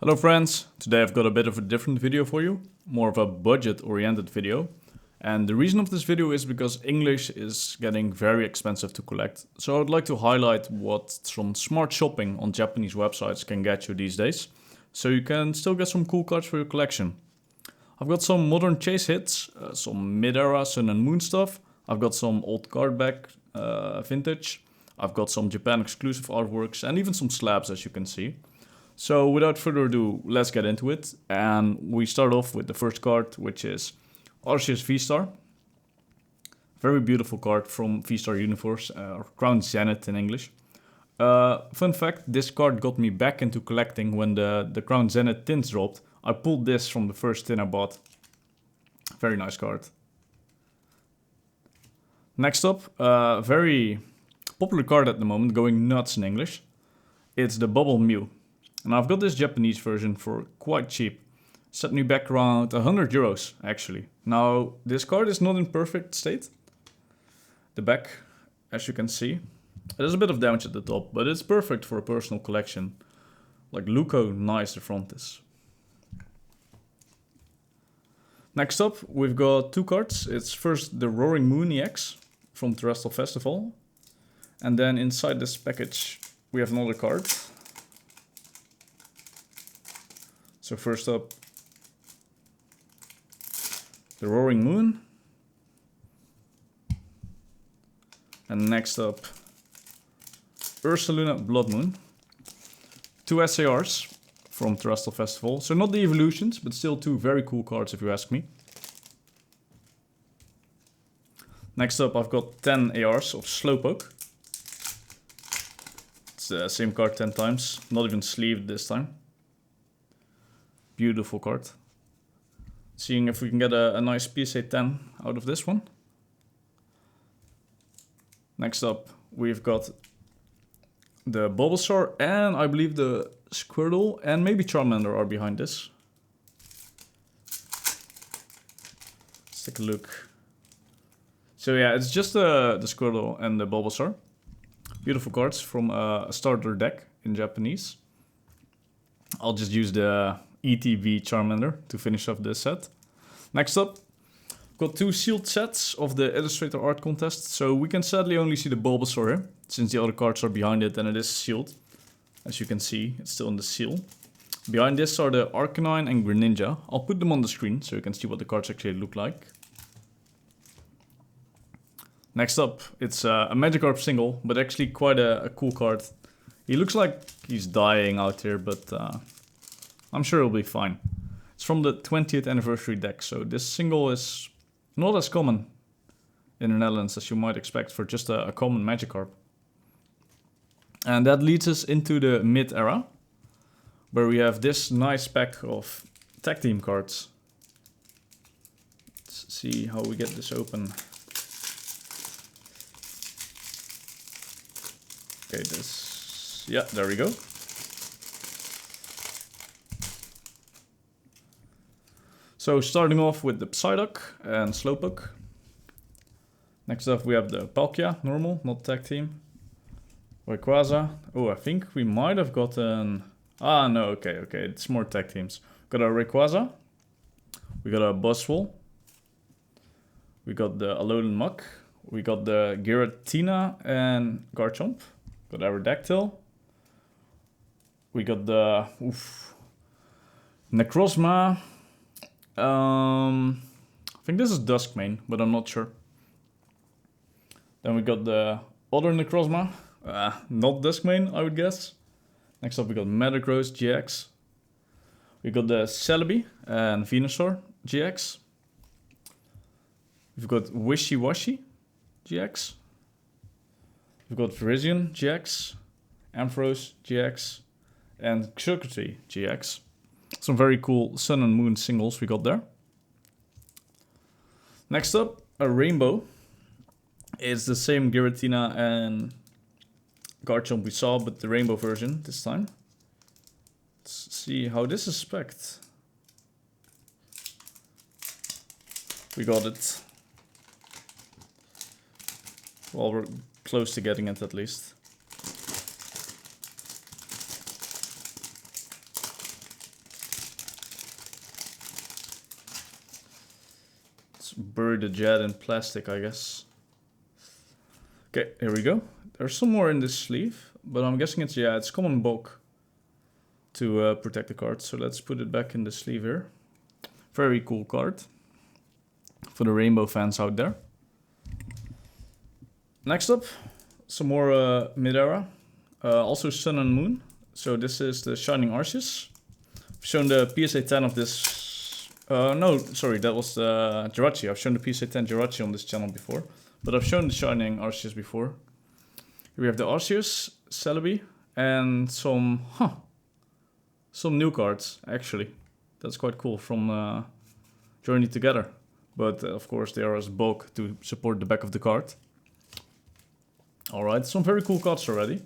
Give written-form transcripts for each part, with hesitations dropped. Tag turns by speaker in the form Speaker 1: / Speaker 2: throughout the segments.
Speaker 1: Hello friends, today I've got a bit of a different video for you, more of a budget oriented video. And the reason of this video is because English is getting very expensive to collect. So I'd like to highlight what some smart shopping on Japanese websites can get you these days. So you can still get some cool cards for your collection. I've got some modern chase hits, some mid-era Sun and Moon stuff. I've got some old card back vintage. I've got some Japan exclusive artworks and even some slabs, as you can see. So without further ado, let's get into it. And we start off with the first card, which is Arceus V-Star. Very beautiful card from V-Star Universe, or Crown Zenith in English. Fun fact, this card got me back into collecting when the Crown Zenith tins dropped. I pulled this from the first tin I bought. Very nice card. Next up, very popular card at the moment, going nuts in English. It's the Bubble Mew. And I've got this Japanese version for quite cheap. Set me back around 100 euros actually. Now, this card is not in perfect state. The back, as you can see, there's a bit of damage at the top, but it's perfect for a personal collection. Like, look how nice the front is. Next up, we've got two cards. It's first the Roaring Moon EX from Terrestrial Festival. And then inside this package, we have another card. So first up, the Roaring Moon. And next up, Ursaluna Blood Moon. Two SARs from Terrestrial Festival. So not the evolutions, but still two very cool cards if you ask me. Next up, I've got 10 ARs of Slowpoke. It's the same card 10 times, not even sleeved this time. Beautiful card. Seeing if we can get a nice PSA 10 out of this one. Next up, we've got the Bulbasaur and I believe the Squirtle and maybe Charmander are behind this. Let's take a look. So yeah, it's just the Squirtle and the Bulbasaur. Beautiful cards from a starter deck in Japanese. I'll just use the ETB Charmander to finish off this set. Next up, got two sealed sets of the Illustrator Art Contest. So we can sadly only see the Bulbasaur here, since the other cards are behind it and it is sealed. As you can see, it's still in the seal. Behind this are the Arcanine and Greninja. I'll put them on the screen so you can see what the cards actually look like. Next up, it's a Magikarp single, but actually quite a cool card. He looks like he's dying out here, but I'm sure he'll be fine. It's from the 20th anniversary deck, so this single is not as common in the Netherlands as you might expect for just a common Magikarp. And that leads us into the mid-era, where we have this nice pack of tag team cards. Let's see how we get this open. Okay, yeah, there we go. So starting off with the Psyduck and Slowpoke. Next up we have the Palkia, normal, not tag team. Rayquaza. Oh, I think we might have gotten... Ah, no, okay, it's more tag teams. Got a Rayquaza. We got a Buzzwole. We got the Alolan Muck. We got the Giratina and Garchomp. Got Aerodactyl. We got the... Necrozma. I think this is Duskmane, but I'm not sure. Then we got the other Necrozma. Not Duskmane, I would guess. Next up we got Metagross GX. We got the Celebi and Venusaur GX. We've got Wishy Washy GX. We've got Virizion GX, Ampharos GX, and Xurkitree GX. Some very cool Sun and Moon singles we got there. Next up, a Rainbow. It's the same Giratina and Garchomp we saw, but the Rainbow version this time. Let's see how this is spec'd. We got it. Well, we're close to getting it at least. bury the jet in plastic, I guess. Okay, here we go. There's some more in this sleeve, but I'm guessing it's, yeah, it's common bulk to protect the card. So let's put it back in the sleeve here. Very cool card for the rainbow fans out there. Next up, some more mid-era. Also Sun and Moon. So this is the Shining Arceus. I've shown the PSA 10 of this. No, sorry, that was the Jirachi. I've shown the PSA 10 Jirachi on this channel before. But I've shown the Shining Arceus before. Here we have the Arceus, Celebi, and some new cards, actually. That's quite cool from Journey Together. But of course they are as bulk to support the back of the card. Alright, some very cool cards already.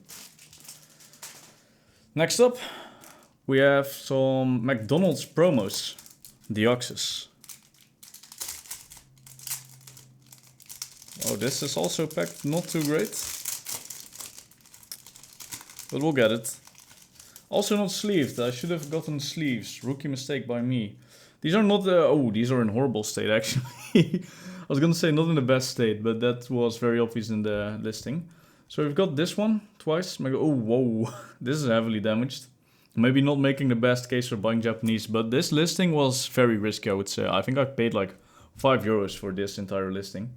Speaker 1: Next up, we have some McDonald's promos. Deoxys. Oh, this is also packed not too great. But we'll get it. Also not sleeved. I should have gotten sleeves. Rookie mistake by me. These are not... oh, these are in horrible state, actually. I was gonna say not in the best state, but that was very obvious in the listing. So we've got this one twice. Oh, whoa. This is heavily damaged. Maybe not making the best case for buying Japanese, but this listing was very risky, I would say. I think I paid like €5 for this entire listing.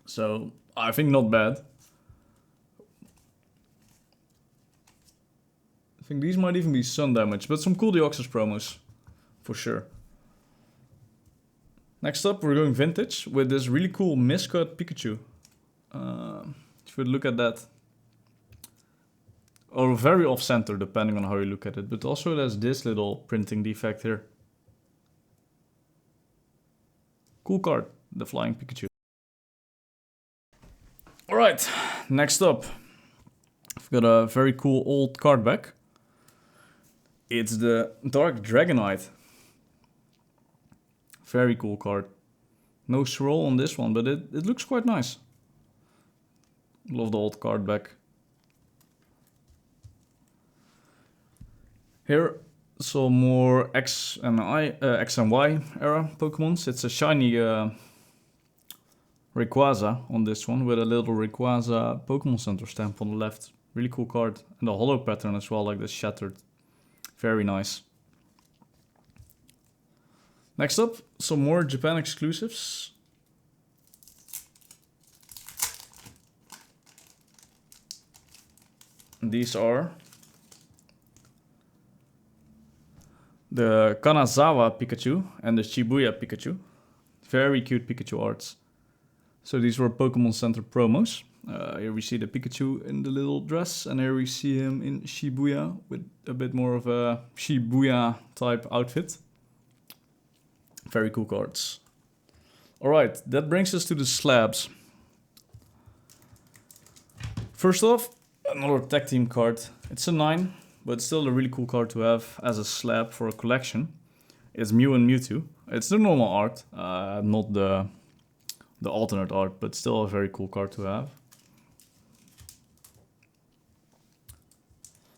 Speaker 1: So, I think not bad. I think these might even be sun damage, but some cool Deoxys promos, for sure. Next up, we're going vintage with this really cool miscut Pikachu. If you look at that. Or very off-center, depending on how you look at it. But also it has this little printing defect here. Cool card, the Flying Pikachu. Alright, next up. I've got a very cool old card back. It's the Dark Dragonite. Very cool card. No swirl on this one, but it looks quite nice. Love the old card back. Here, some more X and Y era Pokemons. It's a shiny Rayquaza on this one with a little Rayquaza Pokemon Center stamp on the left. Really cool card. And the hollow pattern as well, like this shattered. Very nice. Next up, some more Japan exclusives. These are the Kanazawa Pikachu and the Shibuya Pikachu. Very cute Pikachu arts. So these were Pokemon Center promos. Here we see the Pikachu in the little dress, and here we see him in Shibuya with a bit more of a Shibuya type outfit. Very cool cards. Alright, that brings us to the slabs. First off, another tag team card. It's a 9, but still a really cool card to have as a slab for a collection. It's Mew and Mewtwo. It's the normal art, not the alternate art, but still a very cool card to have.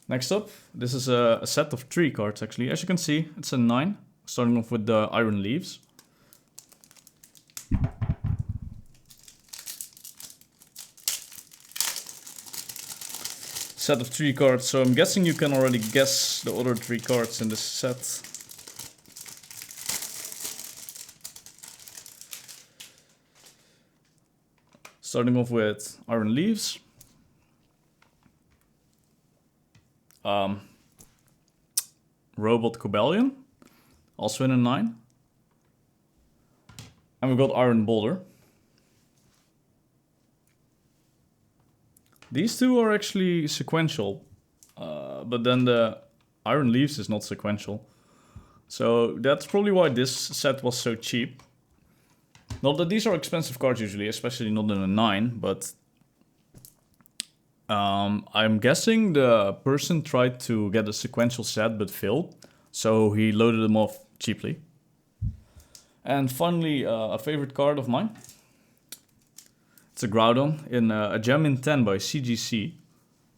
Speaker 1: Next up, this is a set of 3 cards actually. As you can see, it's a 9, starting off with the Iron Leaves. Set of 3 cards, so I'm guessing you can already guess the other 3 cards in this set. Starting off with Iron Leaves. Robot Cobalion, also in a 9. And we've got Iron Boulder. These two are actually sequential, but then the Iron Leaves is not sequential. So that's probably why this set was so cheap. Not that these are expensive cards usually, especially not in a 9, but I'm guessing the person tried to get a sequential set but failed, so he loaded them off cheaply. And finally, a favorite card of mine. It's a Groudon in a gem in 10 by CGC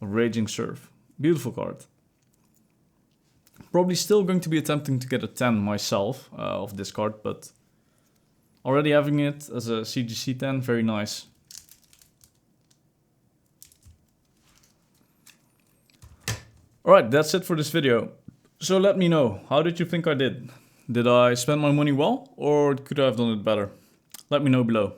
Speaker 1: of Raging Surf. Beautiful card. Probably still going to be attempting to get a 10 myself of this card, but Already having it as a CGC 10, very nice. Alright, that's it for this video. So let me know, how did you think I did? Did I spend my money well, or could I have done it better? Let me know below.